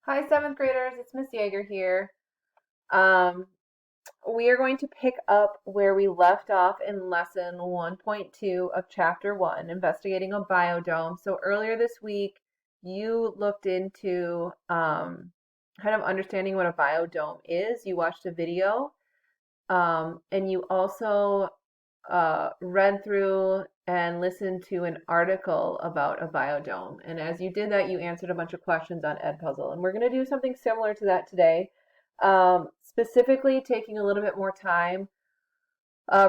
Hi, seventh graders. It's Miss Yeager here. Um, we are going to pick up where we left off in lesson 1.2 of chapter 1, investigating a biodome. So earlier this week, you looked into kind of understanding what a biodome is. You watched a video, and you also read through and listened to an article about a biodome. And as you did that, you answered a bunch of questions on Edpuzzle. And we're going to do something similar to that today, specifically taking a little bit more time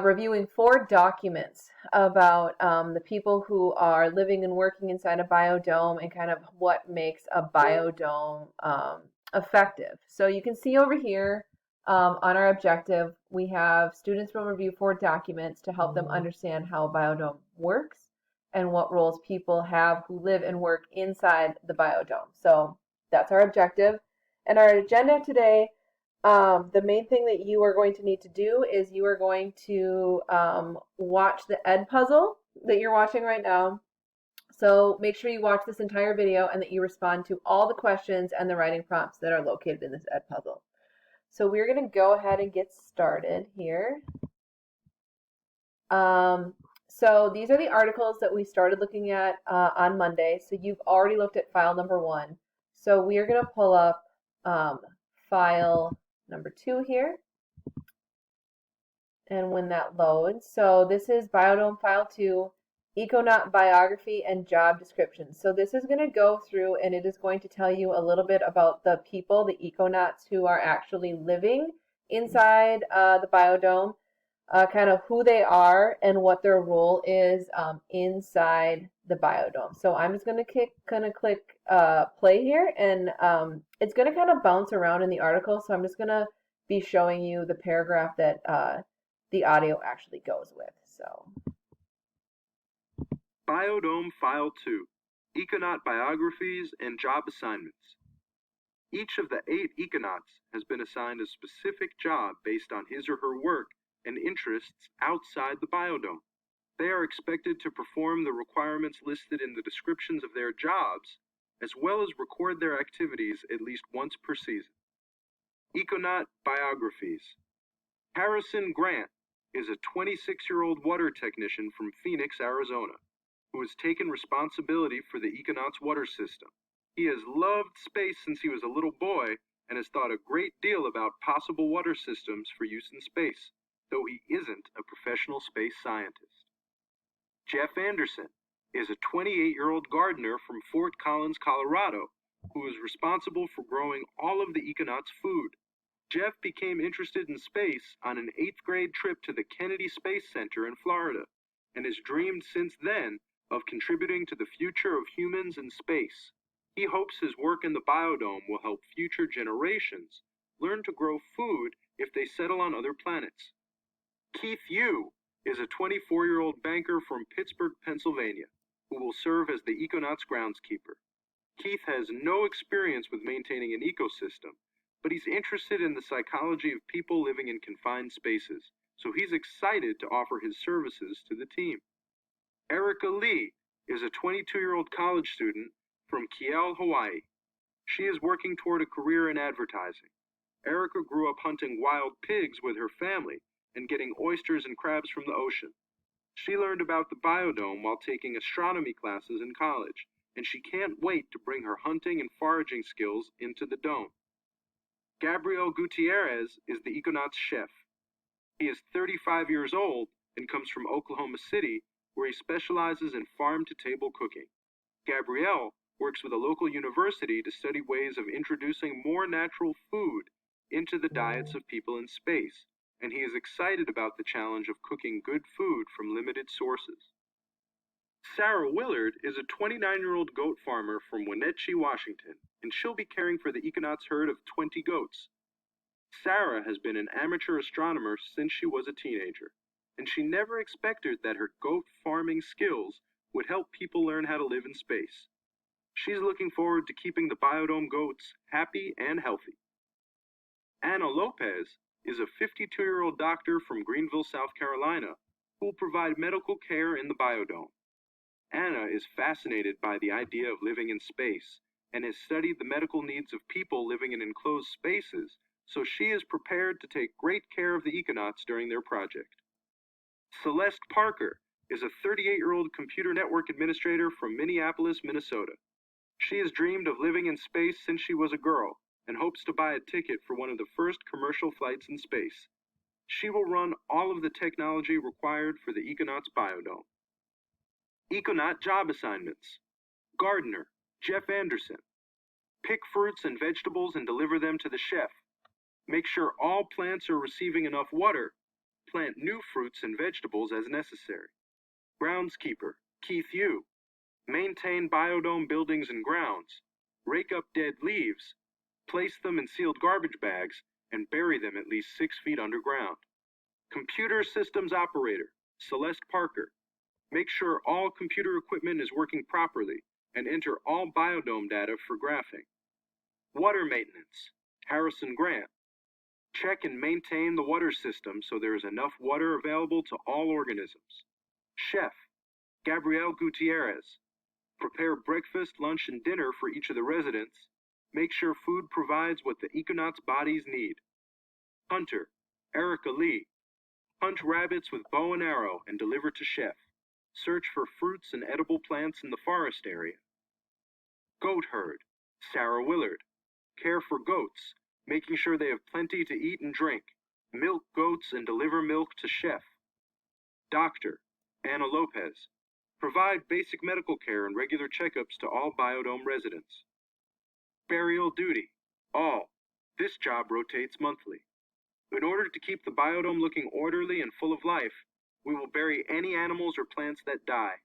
reviewing 4 documents about the people who are living and working inside a biodome and kind of what makes a biodome effective. So you can see over here on our objective, we have students will review 4 documents to help them understand how a biodome works and what roles people have who live and work inside the biodome. So that's our objective. And our agenda today, the main thing that you are going to need to do is you are going to watch the Edpuzzle that you're watching right now. So make sure you watch this entire video and that you respond to all the questions and the writing prompts that are located in this Edpuzzle. So we're going to go ahead and get started here. So these are the articles that we started looking at on Monday. So you've already looked at file number 1. So we are going to pull up file number 2 here. And when that loads, so this is Biodome File 2, Econaut Biography and Job Description. So this is going to go through and it is going to tell you a little bit about the people, the econauts who are actually living inside the biodome, kind of who they are and what their role is inside the biodome. So I'm just going to click play here, and it's going to kind of bounce around in the article. So I'm just going to be showing you the paragraph that the audio actually goes with. So, Biodome File 2, Econaut Biographies and Job Assignments. Each of the 8 econauts has been assigned a specific job based on his or her work and interests outside the biodome. They are expected to perform the requirements listed in the descriptions of their jobs, as well as record their activities at least once per season. Econaut Biographies. Harrison Grant is a 26-year-old water technician from Phoenix, Arizona, who has taken responsibility for the Econauts water system. He has loved space since he was a little boy and has thought a great deal about possible water systems for use in space, though he isn't a professional space scientist. Jeff Anderson is a 28-year-old gardener from Fort Collins, Colorado, who is responsible for growing all of the Econauts' food. Jeff became interested in space on an 8th grade trip to the Kennedy Space Center in Florida, and has dreamed since then of contributing to the future of humans in space. He hopes his work in the biodome will help future generations learn to grow food if they settle on other planets. Keith Yu is a 24-year-old banker from Pittsburgh, Pennsylvania, who will serve as the Econauts groundskeeper. Keith has no experience with maintaining an ecosystem, but he's interested in the psychology of people living in confined spaces, so he's excited to offer his services to the team. Erica Lee is a 22-year-old college student from Kiel, Hawaii. She is working toward a career in advertising. Erica grew up hunting wild pigs with her family and getting oysters and crabs from the ocean. She learned about the biodome while taking astronomy classes in college, and she can't wait to bring her hunting and foraging skills into the dome. Gabriel Gutierrez is the Econauts chef. He is 35 years old and comes from Oklahoma City, where he specializes in farm-to-table cooking. Gabriel works with a local university to study ways of introducing more natural food into the diets of people in space, and he is excited about the challenge of cooking good food from limited sources. Sarah Willard is a 29-year-old goat farmer from Wenatchee, Washington, and she'll be caring for the Econauts herd of 20 goats. Sarah has been an amateur astronomer since she was a teenager, and she never expected that her goat farming skills would help people learn how to live in space. She's looking forward to keeping the biodome goats happy and healthy. Anna Lopez is a 52-year-old doctor from Greenville, South Carolina, who will provide medical care in the biodome. Anna is fascinated by the idea of living in space and has studied the medical needs of people living in enclosed spaces, so she is prepared to take great care of the Econauts during their project. Celeste Parker is a 38-year-old computer network administrator from Minneapolis, Minnesota. She has dreamed of living in space since she was a girl and hopes to buy a ticket for one of the first commercial flights in space. She will run all of the technology required for the Econauts Biodome. Econaut job assignments. Gardener, Jeff Anderson. Pick fruits and vegetables and deliver them to the chef. Make sure all plants are receiving enough water. Plant new fruits and vegetables as necessary. Groundskeeper, Keith Yu. Maintain biodome buildings and grounds. Rake up dead leaves. Place them in sealed garbage bags and bury them at least 6 feet underground. Computer systems operator, Celeste Parker. Make sure all computer equipment is working properly and enter all biodome data for graphing. Water maintenance, Harrison Grant. Check and maintain the water system so there is enough water available to all organisms. Chef, Gabrielle Gutierrez. Prepare breakfast, lunch, and dinner for each of the residents. Make sure food provides what the Econauts' bodies need. Hunter, Erica Lee. Hunt rabbits with bow and arrow and deliver to chef. Search for fruits and edible plants in the forest area. Goat herd, Sarah Willard. Care for goats, making sure they have plenty to eat and drink. Milk goats and deliver milk to chef. Doctor, Anna Lopez. Provide basic medical care and regular checkups to all biodome residents. Burial duty, all. This job rotates monthly. In order to keep the biodome looking orderly and full of life, we will bury any animals or plants that die.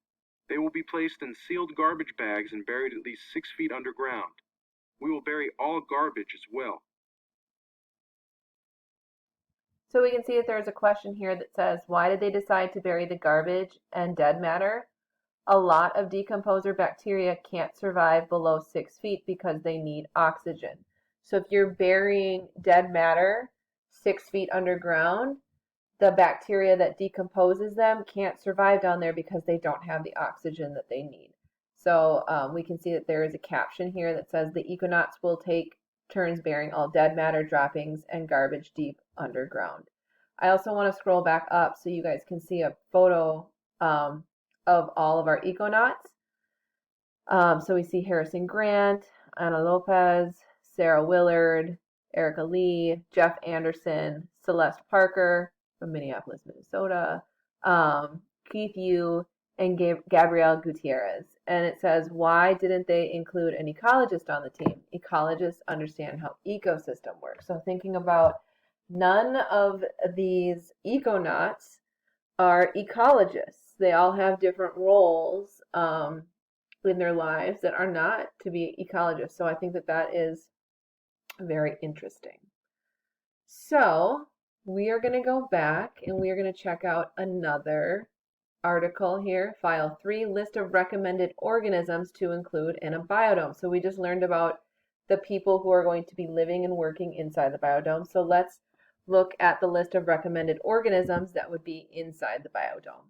They will be placed in sealed garbage bags and buried at least 6 feet underground. We will bury all garbage as well. So we can see that there's a question here that says, why did they decide to bury the garbage and dead matter? A lot of decomposer bacteria can't survive below 6 feet because they need oxygen. So if you're burying dead matter 6 feet underground, the bacteria that decomposes them can't survive down there because they don't have the oxygen that they need. So we can see that there is a caption here that says the Econauts will take turns burying all dead matter droppings and garbage deep underground. I also want to scroll back up so you guys can see a photo of all of our Econauts. So we see Harrison Grant, Anna Lopez, Sarah Willard, Erica Lee, Jeff Anderson, Celeste Parker from Minneapolis, Minnesota, Keith Yu, and Gabrielle Gutierrez. And it says, why didn't they include an ecologist on the team? Ecologists understand how ecosystem works. So thinking about none of these Econauts are ecologists. They all have different roles in their lives that are not to be ecologists. So I think that that is very interesting. So we are going to go back and we are going to check out another article here, File 3, List of Recommended Organisms to Include in a Biodome. So we just learned about the people who are going to be living and working inside the biodome. So let's look at the list of recommended organisms that would be inside the biodome.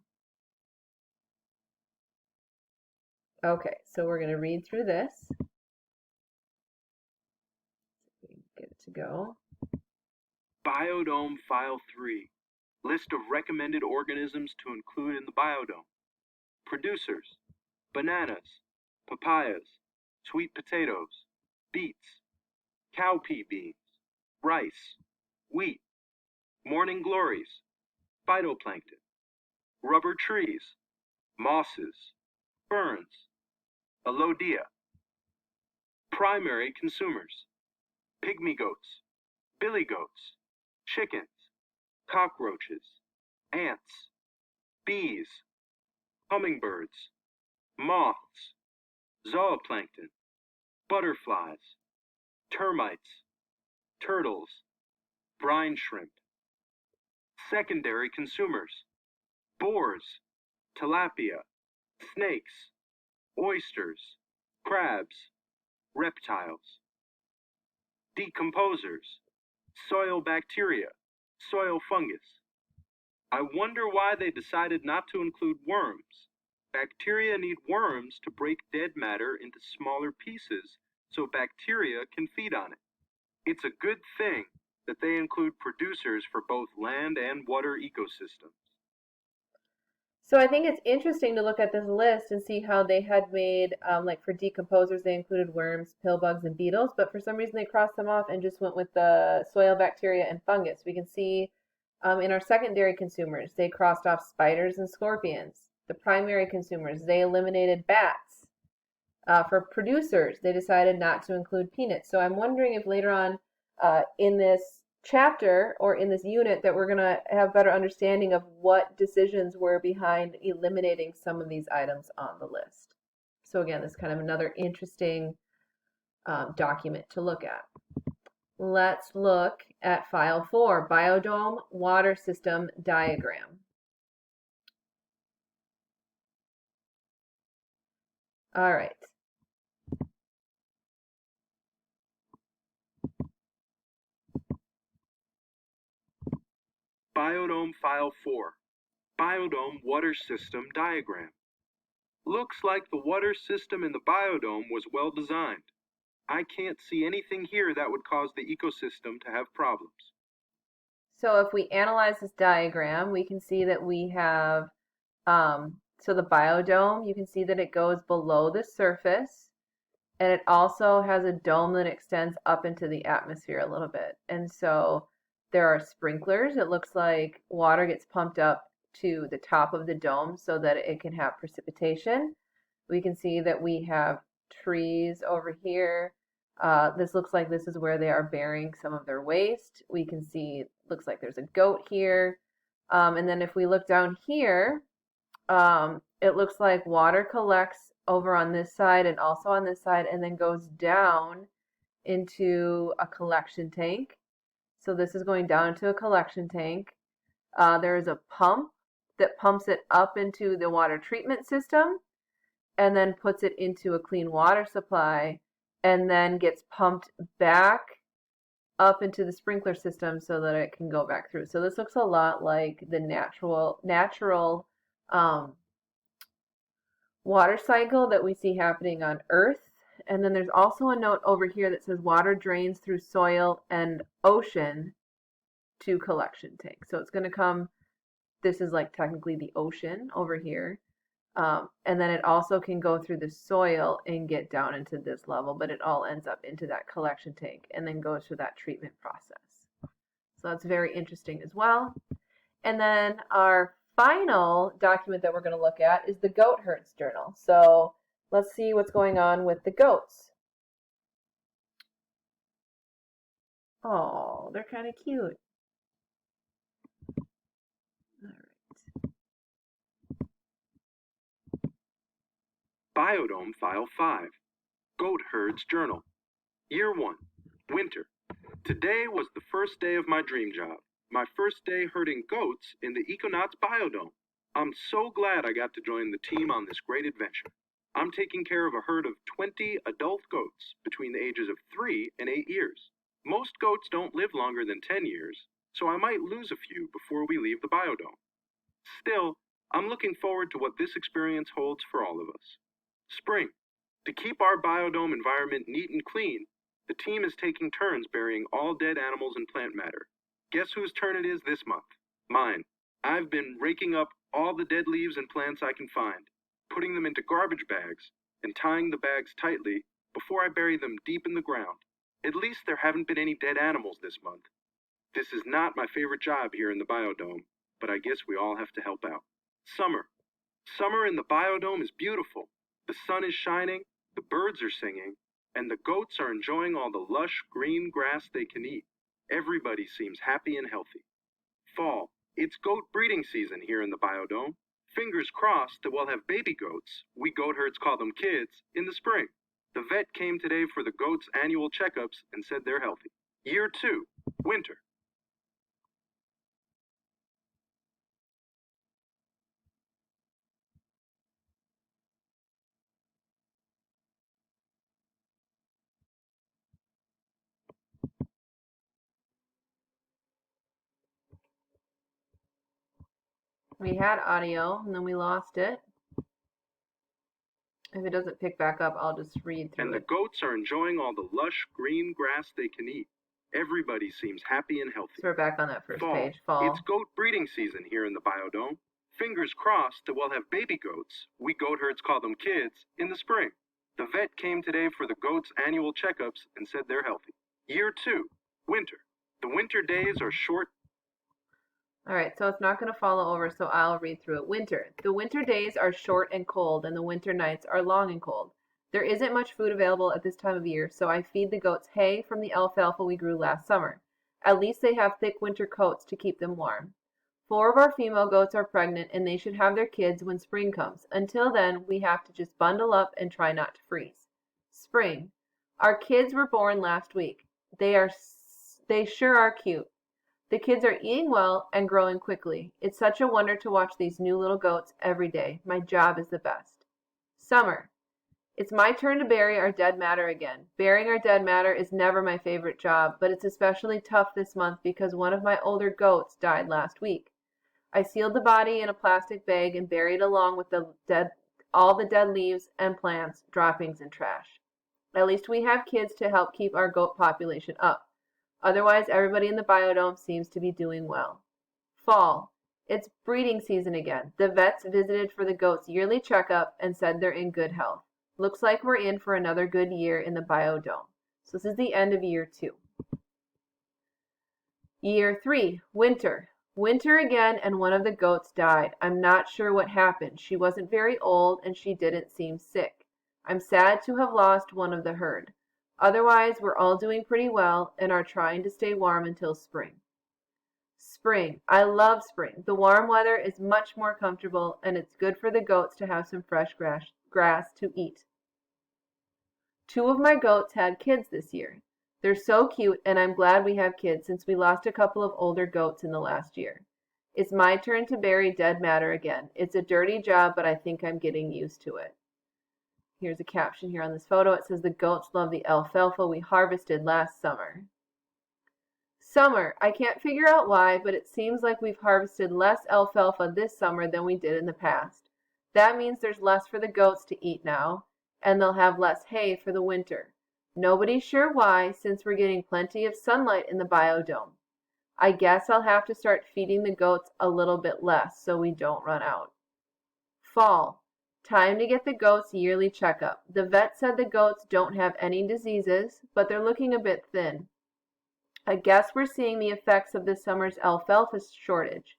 Okay, so we're going to read through this. Get it to go. Biodome File 3. List of recommended organisms to include in the biodome. Producers: bananas, papayas, sweet potatoes, beets, cowpea beans, rice, wheat, morning glories, phytoplankton, rubber trees, mosses, ferns, alodia. Primary consumers: pygmy goats, billy goats, chickens, cockroaches, ants, bees, hummingbirds, moths, zooplankton, butterflies, termites, turtles, brine shrimp. Secondary consumers: boars, tilapia, snakes, oysters, crabs, reptiles. Decomposers: soil bacteria, soil fungus. I wonder why they decided not to include worms. Bacteria need worms to break dead matter into smaller pieces so bacteria can feed on it. It's a good thing that they include producers for both land and water ecosystems. So I think it's interesting to look at this list and see how they had made, like for decomposers, they included worms, pill bugs, and beetles, but for some reason they crossed them off and just went with the soil bacteria and fungus. We can see in our secondary consumers, they crossed off spiders and scorpions. The primary consumers, they eliminated bats. For producers, they decided not to include peanuts. So I'm wondering if later on in this chapter or in this unit that we're going to have better understanding of what decisions were behind eliminating some of these items on the list. So again, this is kind of another interesting document to look at. Let's look at file 4, Biodome Water System Diagram. All right. Biodome File 4, Biodome Water System Diagram. Looks like the water system in the biodome was well designed. I can't see anything here that would cause the ecosystem to have problems. So if we analyze this diagram, we can see that we have, so the biodome, you can see that it goes below the surface, and it also has a dome that extends up into the atmosphere a little bit. And so there are sprinklers. It looks like water gets pumped up to the top of the dome so that it can have precipitation. We can see that we have trees over here. This looks like this is where they are burying some of their waste. We can see, looks like there's a goat here. And then if we look down here, it looks like water collects over on this side and also on this side and then goes down into a collection tank. So this is going down into a collection tank. There is a pump that pumps it up into the water treatment system and then puts it into a clean water supply and then gets pumped back up into the sprinkler system so that it can go back through. So this looks a lot like the natural water cycle that we see happening on Earth. And then there's also a note over here that says water drains through soil and ocean to collection tank. So it's going to come, this is like technically the ocean over here. And then it also can go through the soil and get down into this level, but it all ends up into that collection tank and then goes through that treatment process. So that's very interesting as well. And then our final document that we're going to look at is the goat herds journal. So let's see what's going on with the goats. Oh, they're kind of cute. All right. Biodome File 5, Goat Herds Journal. Year 1, Winter. Today was the first day of my dream job. My first day herding goats in the Econauts Biodome. I'm so glad I got to join the team on this great adventure. I'm taking care of a herd of 20 adult goats between the ages of 3 and 8 years. Most goats don't live longer than 10 years, so I might lose a few before we leave the biodome. Still, I'm looking forward to what this experience holds for all of us. Spring. To keep our biodome environment neat and clean, the team is taking turns burying all dead animals and plant matter. Guess whose turn it is this month? Mine. I've been raking up all the dead leaves and plants I can find, putting them into garbage bags, and tying the bags tightly before I bury them deep in the ground. At least there haven't been any dead animals this month. This is not my favorite job here in the biodome, but I guess we all have to help out. Summer. Summer in the biodome is beautiful. The sun is shining, the birds are singing, and the goats are enjoying all the lush green grass they can eat. Everybody seems happy and healthy. Fall. It's goat breeding season here in the biodome. Fingers crossed that we'll have baby goats, we goat herds call them kids, in the spring. The vet came today for the goats' annual checkups and said they're healthy. Year 2, Winter. We had audio and then we lost it. If it doesn't pick back up, I'll just read through And it. the goats are enjoying all the lush green grass they can eat. Everybody seems happy and healthy. So we're back on that first Fall. page. Fall. It's goat breeding season here in the biodome. Fingers crossed that we'll have baby goats, we goat herds call them kids, in the spring. The vet came today for the goats' annual checkups and said they're healthy. Year 2, winter. The winter days are short. All right, so it's not going to follow over, so I'll read through it. Winter. The winter days are short and cold, and the winter nights are long and cold. There isn't much food available at this time of year, so I feed the goats hay from the alfalfa we grew last summer. At least they have thick winter coats to keep them warm. 4 of our female goats are pregnant, and they should have their kids when spring comes. Until then, we have to just bundle up and try not to freeze. Spring. Our kids were born last week. They sure are cute. The kids are eating well and growing quickly. It's such a wonder to watch these new little goats every day. My job is the best. Summer. It's my turn to bury our dead matter again. Burying our dead matter is never my favorite job, but it's especially tough this month because one of my older goats died last week. I sealed the body in a plastic bag and buried it along with all the dead leaves and plants, droppings, and trash. At least we have kids to help keep our goat population up. Otherwise, everybody in the biodome seems to be doing well. Fall. It's breeding season again. The vets visited for the goats' yearly checkup and said they're in good health. Looks like we're in for another good year in the biodome. So this is the end of year 2. Year 3, winter. Winter again, and one of the goats died. I'm not sure what happened. She wasn't very old and she didn't seem sick. I'm sad to have lost one of the herd. Otherwise, we're all doing pretty well and are trying to stay warm until spring. Spring. I love spring. The warm weather is much more comfortable and it's good for the goats to have some fresh grass to eat. 2 of my goats had kids this year. They're so cute and I'm glad we have kids since we lost a couple of older goats in the last year. It's my turn to bury dead matter again. It's a dirty job, but I think I'm getting used to it. Here's a caption here on this photo. It says the goats love the alfalfa we harvested last summer. Summer. I can't figure out why, but it seems like we've harvested less alfalfa this summer than we did in the past. That means there's less for the goats to eat now, and they'll have less hay for the winter. Nobody's sure why, since we're getting plenty of sunlight in the biodome. I guess I'll have to start feeding the goats a little bit less so we don't run out. Fall. Time to get the goats' yearly checkup. The vet said the goats don't have any diseases, but they're looking a bit thin. I guess we're seeing the effects of this summer's alfalfa shortage.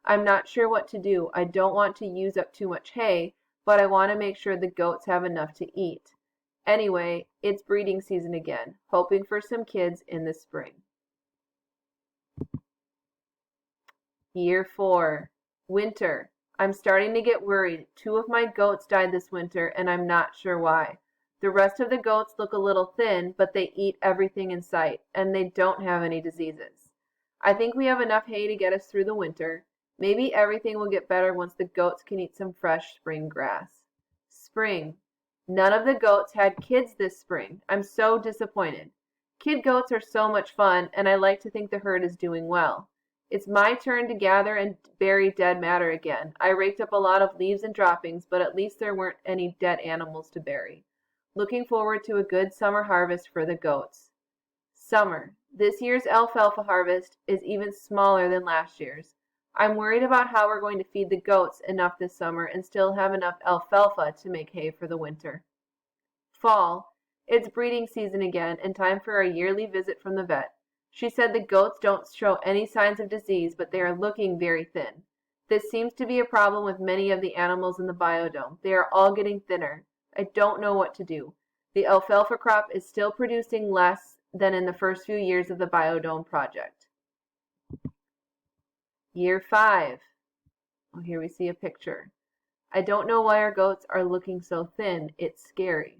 I'm not sure what to do. I don't want to use up too much hay, but I want to make sure the goats have enough to eat. Anyway, it's breeding season again, hoping for some kids in the spring. Year 4, winter. I'm starting to get worried. 2 of my goats died this winter, and I'm not sure why. The rest of the goats look a little thin, but they eat everything in sight, and they don't have any diseases. I think we have enough hay to get us through the winter. Maybe everything will get better once the goats can eat some fresh spring grass. Spring. None of the goats had kids this spring. I'm so disappointed. Kid goats are so much fun, and I like to think the herd is doing well. It's my turn to gather and bury dead matter again. I raked up a lot of leaves and droppings, but at least there weren't any dead animals to bury. Looking forward to a good summer harvest for the goats. Summer. This year's alfalfa harvest is even smaller than last year's. I'm worried about how we're going to feed the goats enough this summer and still have enough alfalfa to make hay for the winter. Fall. It's breeding season again and time for our yearly visit from the vet. She said the goats don't show any signs of disease, but they are looking very thin. This seems to be a problem with many of the animals in the biodome. They are all getting thinner. I don't know what to do. The alfalfa crop is still producing less than in the first few years of the biodome project. Year 5. Oh, here we see a picture. I don't know why our goats are looking so thin. It's scary.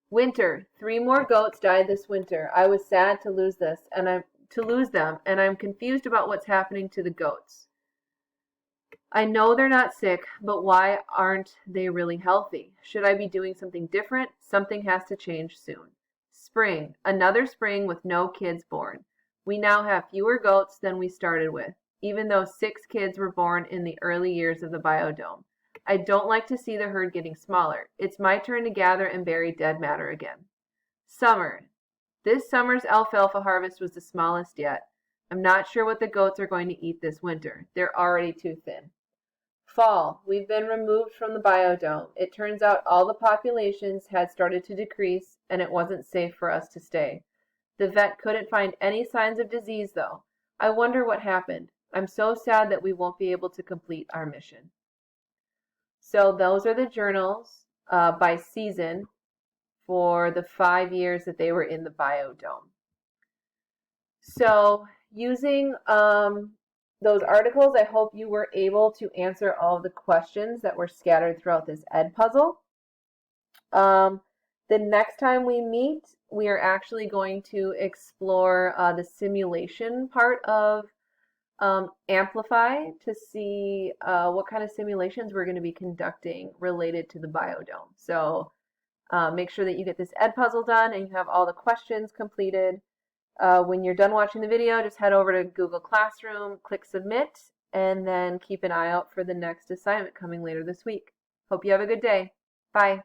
Winter. 3 more goats died this winter. I was sad to lose them, and I'm confused about what's happening to the goats. I know they're not sick, but why aren't they really healthy? Should I be doing something different? Something has to change soon. Spring. Another spring with no kids born. We now have fewer goats than we started with, even though 6 kids were born in the early years of the biodome. I don't like to see the herd getting smaller. It's my turn to gather and bury dead matter again. Summer. This summer's alfalfa harvest was the smallest yet. I'm not sure what the goats are going to eat this winter. They're already too thin. Fall. We've been removed from the biodome. It turns out all the populations had started to decrease, and it wasn't safe for us to stay. The vet couldn't find any signs of disease, though. I wonder what happened. I'm so sad that we won't be able to complete our mission. So those are the journals by season for the 5 years that they were in the biodome. So using those articles, I hope you were able to answer all of the questions that were scattered throughout this Ed puzzle. The next time we meet, we are actually going to explore the simulation part of Amplify to see what kind of simulations we're going to be conducting related to the biodome. So make sure that you get this Ed puzzle done and you have all the questions completed. When you're done watching the video, just head over to Google Classroom, click Submit, and then keep an eye out for the next assignment coming later this week. Hope you have a good day. Bye.